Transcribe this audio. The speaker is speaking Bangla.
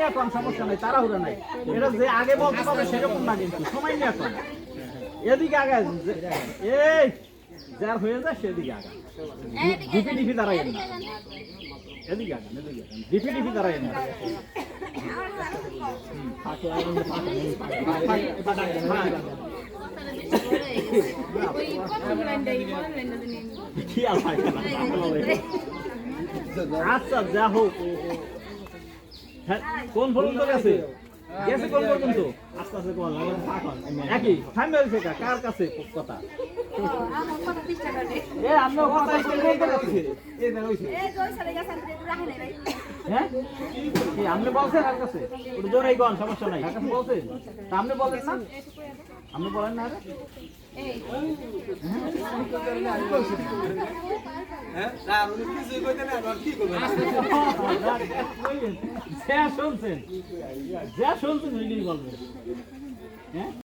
নিয়ে কোন সমস্যা নাই, তাড়াহুড়া নাই। এটা যে আগে বলতে পারে সেরকম না, কিন্তু সময় নিয়ে কোন এদিকে আগে এই যার হয়ে যায় সেদিকে আগে ডিপি ডিপি দাঁড়ায় না, এদিকে আগে ডিপি ডিপি দাঁড়ায় না। আচ্ছা যা হোক, কোন পর্যন্ত গেছে গেছে কোন পর্যন্ত? আস্তে আস্তে কোন একই থামবে কার কাছে কথা? আপনি বলছেন আর কাছে জোরে গন, সমস্যা নাই, বলছেন আপনি বলেন না, আপনি বলেন না। শুনছেন যা শুনছেন বলবেন। হ্যাঁ